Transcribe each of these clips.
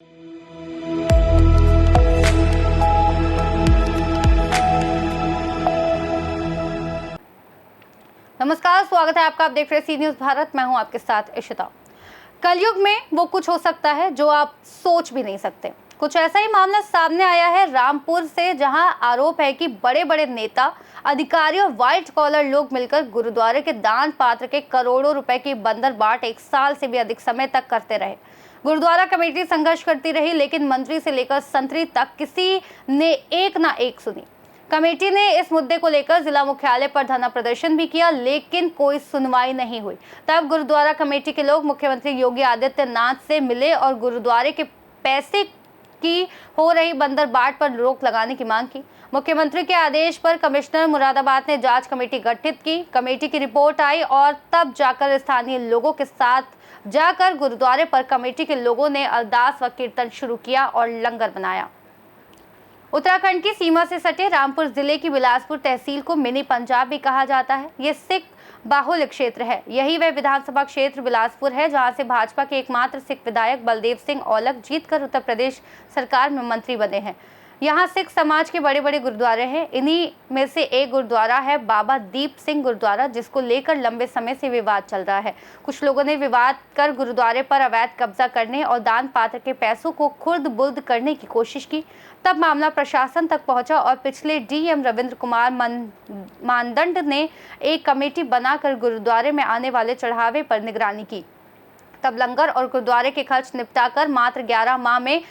नमस्कार, स्वागत है आपका। आप देख रहे हैं सी न्यूज़ भारत। मैं हूं आपके साथ इशिता। कलयुग में वो कुछ हो सकता है जो आप सोच भी नहीं सकते। कुछ ऐसा ही मामला सामने आया है रामपुर से, जहां आरोप है कि बड़े बड़े नेता, अधिकारी और व्हाइट कॉलर लोग मिलकर गुरुद्वारे के दान पात्र के करोड़ों रुपए की बंदरबाट 1 साल से भी अधिक समय तक करते रहे। गुरुद्वारा कमेटी संघर्ष करती रही, लेकिन मंत्री से लेकर संतरी तक किसी ने एक ना एक सुनी। कमेटी ने इस मुद्दे को लेकर जिला मुख्यालय पर धरना प्रदर्शन भी किया, लेकिन कोई सुनवाई नहीं हुई। तब गुरुद्वारा कमेटी के लोग मुख्यमंत्री योगी आदित्यनाथ से मिले और गुरुद्वारे के पैसे की हो रही बंदरबाट पर रोक लगाने की मांग की। मुख्यमंत्री के आदेश पर कमिश्नर मुरादाबाद ने जांच कमेटी गठित की। कमेटी की रिपोर्ट आई और तब जाकर स्थानीय लोगों के साथ जाकर गुरुद्वारे पर कमेटी के लोगों ने अरदास व कीर्तन शुरू किया और लंगर बनाया। उत्तराखंड की सीमा से सटे रामपुर जिले की बिलासपुर तहसील को मिनी पंजाब भी कहा जाता है। ये सिख बाहुल्य क्षेत्र है। यही वह विधानसभा क्षेत्र बिलासपुर है जहां से भाजपा के एकमात्र सिख विधायक बलदेव सिंह औलख जीतकर उत्तर प्रदेश सरकार में मंत्री बने हैं। यहाँ सिख समाज के बड़े बड़े गुरुद्वारे हैं। इन्हीं में से एक गुरुद्वारा है बाबा दीप सिंह गुरुद्वारा, जिसको लेकर लंबे समय से विवाद चल रहा है। कुछ लोगों ने विवाद कर गुरुद्वारे पर अवैध कब्जा करने और दान पात्र के पैसों को खुर्द बुर्द करने की कोशिश की। तब मामला प्रशासन तक पहुंचा और पिछले डीएम रविंद्र कुमार मानदंड ने एक कमेटी बनाकर गुरुद्वारे में आने वाले चढ़ावे पर निगरानी की। तब लंगर और गुरुद्वारे के खर्च निपटाकर मात्र 11 माह में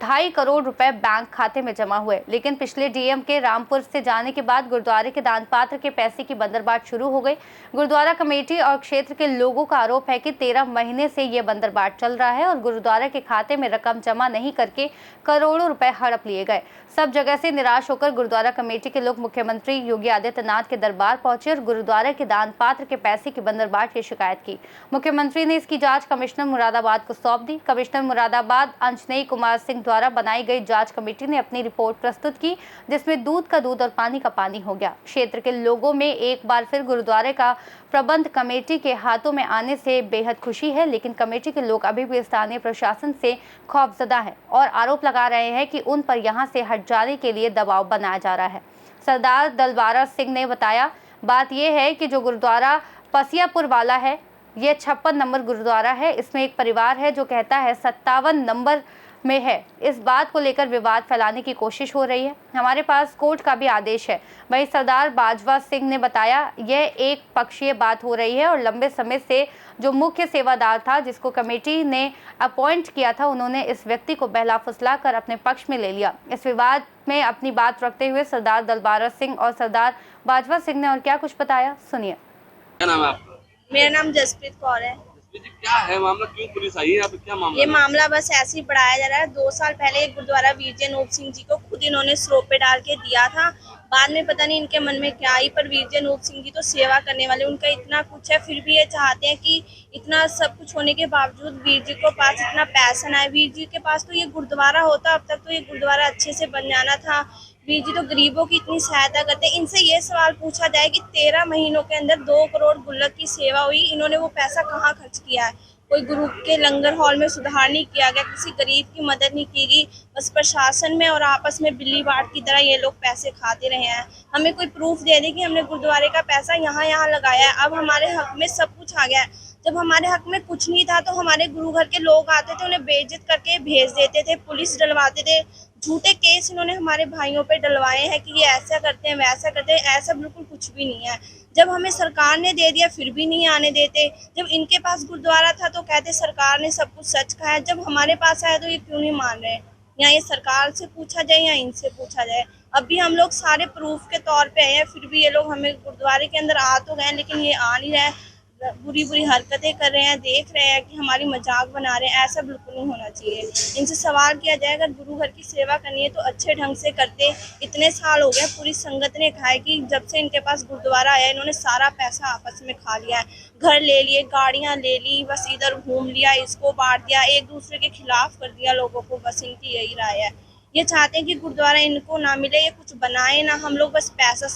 2.5 करोड़ रुपए बैंक खाते में जमा हुए। लेकिन पिछले डीएम के रामपुर से जाने के बाद गुरुद्वारे के दान पात्र के पैसे की बंदरबाट शुरू हो गई। गुरुद्वारा कमेटी और क्षेत्र के लोगों का आरोप है कि 13 महीने से ये बंदरबाट चल रहा है और गुरुद्वारे के खाते में रकम जमा नहीं करके करोड़ों रुपए हड़प लिए गए। सब जगह से निराश होकर गुरुद्वारा कमेटी के लोग मुख्यमंत्री योगी आदित्यनाथ के दरबार पहुंचे और गुरुद्वारे के दान पात्र के पैसे की बंदरबाट की शिकायत की। मुख्यमंत्री ने इसकी जांच कमिश्नर मुरादाबाद को सौंप दी। कमिश्नर मुरादाबाद अंजनेय कुमार सिंह द्वारा बनाई गई जांच कमेटी ने अपनी रिपोर्ट प्रस्तुत की, जिसमें दूध का दूध और पानी का पानी हो गया। क्षेत्र के लोगों में एक बार फिर गुरुद्वारे का प्रबंध कमेटी के हाथों में आने से बेहद खुशी है, लेकिन कमेटी के लोग अभी भी स्थानीय प्रशासन से खौफजदा हैं और आरोप लगा रहे हैं कि उन पर यहां से हट जाने के लिए दबाव बनाया जा रहा है। सरदार दलबारा सिंह ने बताया, बात यह है कि जो गुरुद्वारा पसियापुर वाला है, यह 56 नंबर गुरुद्वारा है। इसमें एक परिवार है जो कहता है 57 नंबर में है। इस बात को लेकर विवाद फैलाने की कोशिश हो रही है। हमारे पास कोर्ट का भी आदेश है। वहीं सरदार बाजवा सिंह ने बताया, यह एक पक्षीय बात हो रही है और लंबे समय से जो मुख्य सेवादार था, जिसको कमेटी ने अपॉइंट किया था, उन्होंने इस व्यक्ति को बहला फुसला कर अपने पक्ष में ले लिया। इस विवाद में अपनी बात रखते हुए सरदार दलबारा सिंह और सरदार बाजवा सिंह ने और क्या कुछ बताया, सुनिए। क्या नाम है आपका? मेरा नाम जसप्रीत कौर है। जसप्रीत जी, क्या है मामला? क्यों पुलिस आई है यहाँ पे? क्या मामला? ये मामला बस ऐसे ही बढ़ाया जा रहा है। 2 साल पहले एक गुरुद्वारा वीरजी अनूप सिंह जी को खुद इन्होंने स्रोप पे डाल के दिया था। बाद में पता नहीं इनके मन में क्या आई, पर वीरजी अनूप सिंह जी तो सेवा करने वाले, उनका इतना कुछ है, फिर भी ये चाहते हैं कि इतना सब कुछ होने के बावजूद वीर जी को पास इतना पैसा ना है। वीर जी के पास तो ये गुरुद्वारा होता, अब तक तो ये गुरुद्वारा अच्छे से बन जाना था। वीर जी तो गरीबों की इतनी सहायता करते हैं। इनसे ये सवाल पूछा जाए कि 13 महीनों के अंदर 2 करोड़ गुल्लक की सेवा हुई, इन्होंने वो पैसा कहाँ खर्च किया है? कोई गुरु के लंगर हॉल में सुधार नहीं किया गया, किसी गरीब की मदद नहीं की गई। बस प्रशासन में और आपस में बिल्ली बाँट की तरह ये लोग पैसे खाते रहे हैं। हमें कोई प्रूफ दे दे कि हमने गुरुद्वारे का पैसा यहाँ लगाया है। अब हमारे हक में सब कुछ आ गया है। जब हमारे हक में कुछ नहीं था तो हमारे गुरु घर के लोग आते थे, उन्हें बेइज्जत करके भेज देते थे, पुलिस डलवाते थे। झूठे केस इन्होंने हमारे भाइयों पे डलवाए हैं कि ये ऐसा करते हैं वैसा करते हैं। ऐसा बिल्कुल कुछ भी नहीं है। जब हमें सरकार ने दे दिया फिर भी नहीं आने देते। जब इनके पास गुरुद्वारा था तो कहते सरकार ने सब कुछ सच कहा है। जब हमारे पास आया तो ये क्यों नहीं मान रहे? या ये सरकार से पूछा जाए या इनसे पूछा जाए। अब भी हम लोग सारे प्रूफ के तौर पे आए हैं, फिर भी ये लोग हमें गुरुद्वारे के अंदर आ तो गए, लेकिन ये आ नहीं रहे। बुरी बुरी हरकतें कर रहे हैं, देख रहे हैं कि हमारी मजाक बना रहे हैं। ऐसा बिल्कुल नहीं होना चाहिए। इनसे सवाल किया जाए, अगर गुरु घर की सेवा करनी है तो अच्छे ढंग से करते। इतने साल हो गए, पूरी संगत ने कहा है कि जब से इनके पास गुरुद्वारा आया इन्होंने सारा पैसा आपस में खा लिया है। घर ले लिए, गाड़ियां ले ली, बस इधर घूम लिया, इसको बांट दिया, एक दूसरे के खिलाफ कर दिया लोगों को। बस इनकी यही राय है। ये चाहते हैं कि गुरुद्वारा इनको ना मिले, ये कुछ बनाए ना। हम लोग बस पैसा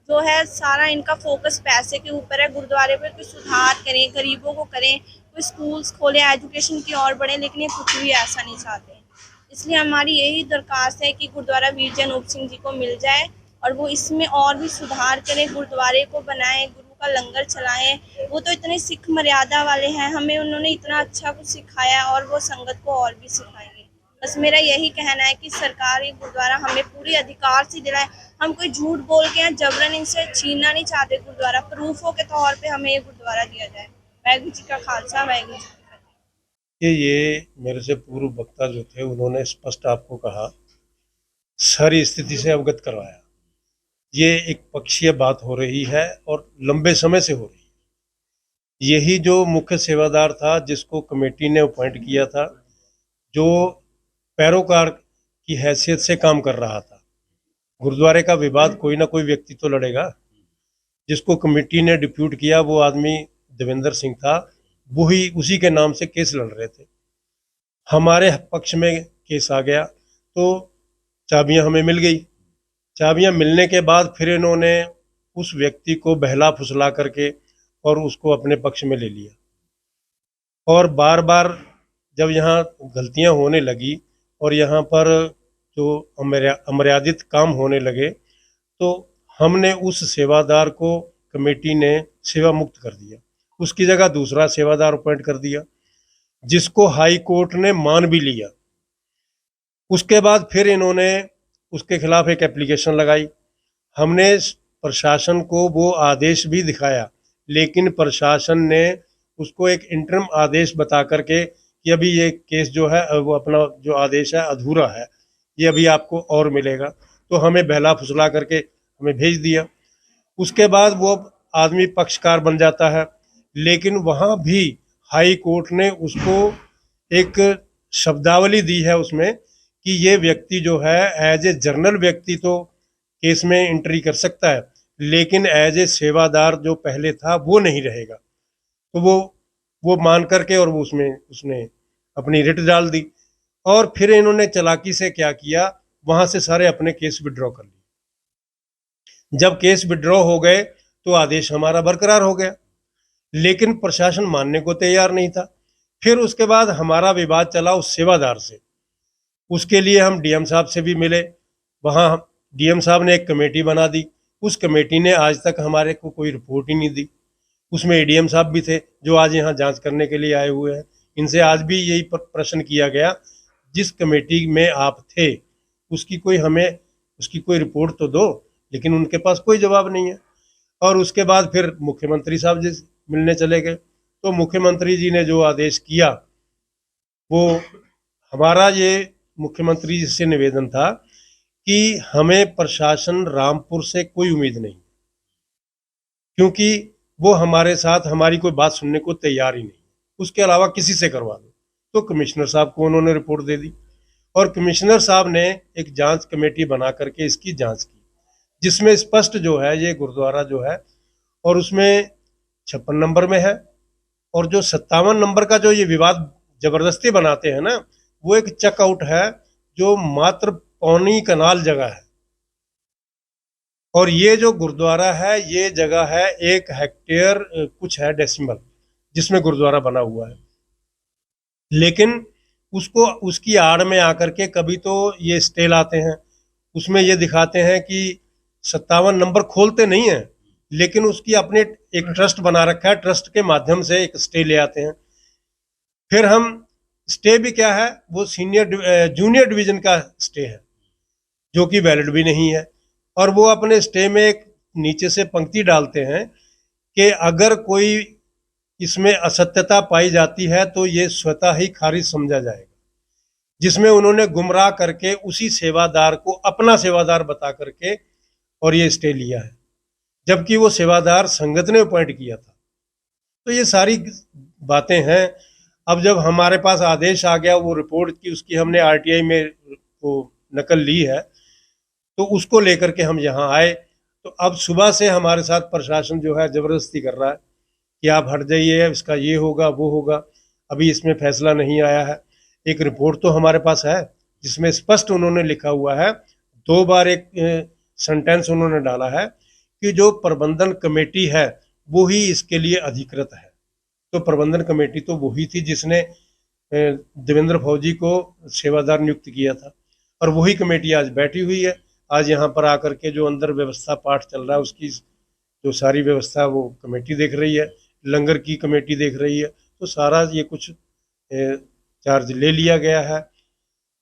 सारा इनका फोकस पैसे के ऊपर है। गुरुद्वारे पर कुछ सुधार करें, गरीबों को करें, कोई स्कूल्स खोले, एजुकेशन की ओर बढ़े, लेकिन ये कुछ भी ऐसा नहीं चाहते। इसलिए हमारी यही दरख्वास्त है कि गुरुद्वारा वीर जय अनूप सिंह जी को मिल जाए और वो इसमें और भी सुधार करें, गुरुद्वारे को बनाएं, गुरु का लंगर चलाएं। वो तो इतने सिख मर्यादा वाले हैं, हमें उन्होंने इतना अच्छा कुछ सिखाया और वो संगत को और भी सिखाएंगे। बस मेरा यही कहना है कि सरकार ये गुरुद्वारा हमें पूरी अधिकार से दिलाए। हम कोई झूठ बोल के या जबरन इनसे छीनना नहीं चाहते गुरुद्वारा, प्रूफों के तौर पे हमें ये गुरुद्वारा दिया जाए। वाहिगुरू जी का खालसा, वाहिगुरू जी की फतेह। ये मेरे से पूर्व वक्ता जो थे उन्होंने स्पष्ट आपको कहा, सारी स्थिति से अवगत करवाया। ये एक पक्षीय बात हो रही है और लंबे समय से हो रही है। यही जो मुख्य सेवादार था जिसको कमेटी ने अपॉइंट किया था, जो पैरोकार की हैसियत से काम कर रहा था, गुरुद्वारे का विवाद कोई ना कोई व्यक्ति तो लड़ेगा। जिसको कमेटी ने डिप्यूट किया वो आदमी देवेंद्र सिंह था, वही उसी के नाम से केस लड़ रहे थे। हमारे पक्ष में केस आ गया तो चाबियां हमें मिल गई। चाबियां मिलने के बाद फिर इन्होंने उस व्यक्ति को बहला फुसला करके और उसको अपने पक्ष में ले लिया। और बार बार जब यहाँ गलतियां होने लगी और यहाँ पर जो अमर्यादित काम होने लगे तो हमने उस सेवादार को कमेटी ने सेवा मुक्त कर दिया। उसकी जगह दूसरा सेवादार अपॉइंट कर दिया, जिसको हाई कोर्ट ने मान भी लिया। उसके बाद फिर इन्होंने उसके खिलाफ एक एप्लीकेशन लगाई। हमने प्रशासन को वो आदेश भी दिखाया, लेकिन प्रशासन ने उसको एक इंटरम आदेश बता करके कि अभी ये केस जो है वो अपना जो आदेश है अधूरा है, ये अभी आपको और मिलेगा। तो हमें बहला फुसला करके हमें भेज दिया। उसके बाद वो आदमी पक्षकार बन जाता है, लेकिन वहाँ भी हाई कोर्ट ने उसको एक शब्दावली दी है उसमें कि ये व्यक्ति जो है एज ए जर्नल व्यक्ति तो केस में एंट्री कर सकता है, लेकिन एज ए सेवादार जो पहले था वो नहीं रहेगा। तो वो मान करके और वो उसने अपनी रिट डाल दी। और फिर इन्होंने चालाकी से क्या किया, वहां से सारे अपने केस विड्रॉ कर लिए। जब केस विड्रॉ हो गए तो आदेश हमारा बरकरार हो गया, लेकिन प्रशासन मानने को तैयार नहीं था। फिर उसके बाद हमारा विवाद चला उस सेवादार से। उसके लिए हम डीएम साहब से भी मिले। वहाँ डीएम साहब ने एक कमेटी बना दी। उस कमेटी ने आज तक हमारे को कोई रिपोर्ट ही नहीं दी। उसमें एडीएम साहब भी थे जो आज यहाँ जांच करने के लिए आए हुए हैं। इनसे आज भी यही प्रश्न किया गया, जिस कमेटी में आप थे उसकी कोई रिपोर्ट तो दो, लेकिन उनके पास कोई जवाब नहीं है। और उसके बाद फिर मुख्यमंत्री साहब जी मिलने चले गए। तो मुख्यमंत्री जी ने जो आदेश किया, वो हमारा ये मुख्यमंत्री जी से निवेदन था कि हमें प्रशासन रामपुर से कोई उम्मीद नहीं, क्योंकि वो हमारे साथ हमारी कोई बात सुनने को तैयार ही नहीं। उसके अलावा किसी से करवा दो। तो कमिश्नर साहब को उन्होंने रिपोर्ट दे दी और कमिश्नर साहब ने एक जांच कमेटी बना करके इसकी जांच की, जिसमें स्पष्ट जो है ये गुरुद्वारा जो है और उसमें 56 नंबर में है। और जो 57 नंबर का जो ये विवाद जबरदस्ती बनाते हैं ना, वो एक चेकआउट है जो मात्र पौनी कनाल जगह है। और ये जो गुरुद्वारा है ये जगह है 1 हेक्टेयर कुछ है डेसिमल जिसमें गुरुद्वारा बना हुआ है। लेकिन उसको उसकी आड़ में आकर के कभी तो ये स्टे लाते हैं, उसमें ये दिखाते हैं कि 57 नंबर खोलते नहीं है, लेकिन उसकी अपने एक ट्रस्ट बना रखा है, ट्रस्ट के माध्यम से एक स्टे ले आते हैं। फिर हम स्टे भी क्या है, वो जूनियर डिवीजन का स्टे है जो कि वैलिड भी नहीं है। और वो अपने स्टे में एक नीचे से पंक्ति डालते हैं कि अगर कोई इसमें असत्यता पाई जाती है तो ये स्वतः ही खारिज समझा जाएगा, जिसमें उन्होंने गुमराह करके उसी सेवादार को अपना सेवादार बता करके और ये स्टे लिया है, जबकि वो सेवादार संगत ने अपॉइंट किया था। तो ये सारी बातें हैं। अब जब हमारे पास आदेश आ गया, वो रिपोर्ट की उसकी हमने आरटीआई में वो नकल ली है, तो उसको लेकर के हम यहाँ आए। तो अब सुबह से हमारे साथ प्रशासन जो है ज़बरदस्ती कर रहा है कि आप हट जाइए, इसका ये होगा वो होगा, अभी इसमें फैसला नहीं आया है। एक रिपोर्ट तो हमारे पास है जिसमें स्पष्ट उन्होंने लिखा हुआ है, 2 बार एक सेंटेंस उन्होंने डाला है कि जो प्रबंधन कमेटी है वो ही इसके लिए अधिकृत है। तो प्रबंधन कमेटी तो वही थी जिसने देवेंद्र फौजी को सेवादार नियुक्त किया था, और वही कमेटी आज बैठी हुई है। आज यहाँ पर आकर के जो अंदर व्यवस्था पाठ चल रहा है उसकी जो सारी व्यवस्था वो कमेटी देख रही है, लंगर की कमेटी देख रही है। तो सारा ये कुछ चार्ज ले लिया गया है,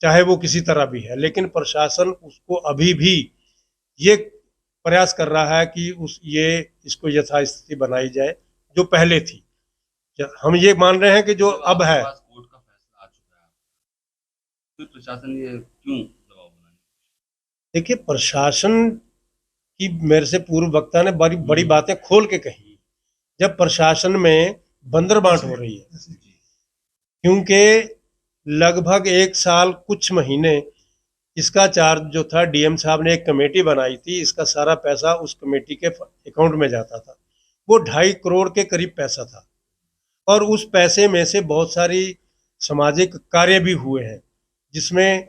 चाहे वो किसी तरह भी है, लेकिन प्रशासन उसको अभी भी ये प्रयास कर रहा है कि इसको यथास्थिति बनाई जाए जो पहले थी। हम ये मान रहे हैं कि जो अब है, कोर्ट का फैसला आ चुका है, तो प्रशासन ये क्यों दबाव बनाने? देखिए, प्रशासन की मेरे से पूर्व वक्ता ने बड़ी बड़ी बातें खोल के कही। जब प्रशासन में बंदरबांट हो रही है, क्योंकि लगभग 1 साल कुछ महीने इसका चार्ज जो था, डीएम साहब ने एक कमेटी बनाई थी, इसका सारा पैसा उस कमेटी के अकाउंट में जाता था। वो 2.5 करोड़ के करीब पैसा था, और उस पैसे में से बहुत सारी सामाजिक कार्य भी हुए हैं, जिसमें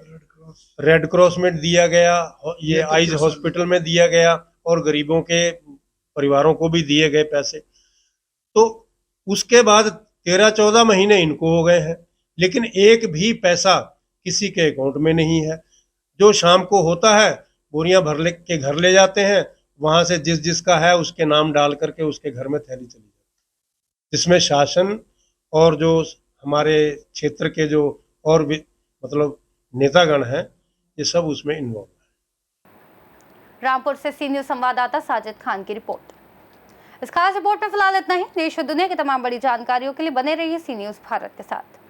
रेड क्रॉस में दिया गया, ये आइज हॉस्पिटल में दिया गया, और गरीबों के परिवारों को भी दिए गए पैसे। तो उसके बाद 13-14 महीने इनको हो गए हैं, लेकिन एक भी पैसा किसी के अकाउंट में नहीं है। जो शाम को होता है, बोरियां भर के घर ले जाते हैं, वहां से जिसका है उसके नाम डाल करके उसके घर में थैली चली जाती है। इसमें शासन और जो हमारे क्षेत्र के जो और भी मतलब नेतागण हैं, ये सब उसमें इन्वॉल्व है। रामपुर से सी न्यूज़ संवाददाता साजिद खान की रिपोर्ट। इस खास रिपोर्ट में फिलहाल इतना ही। देश और दुनिया की तमाम बड़ी जानकारियों के लिए बने रहिए सी न्यूज़ भारत के साथ।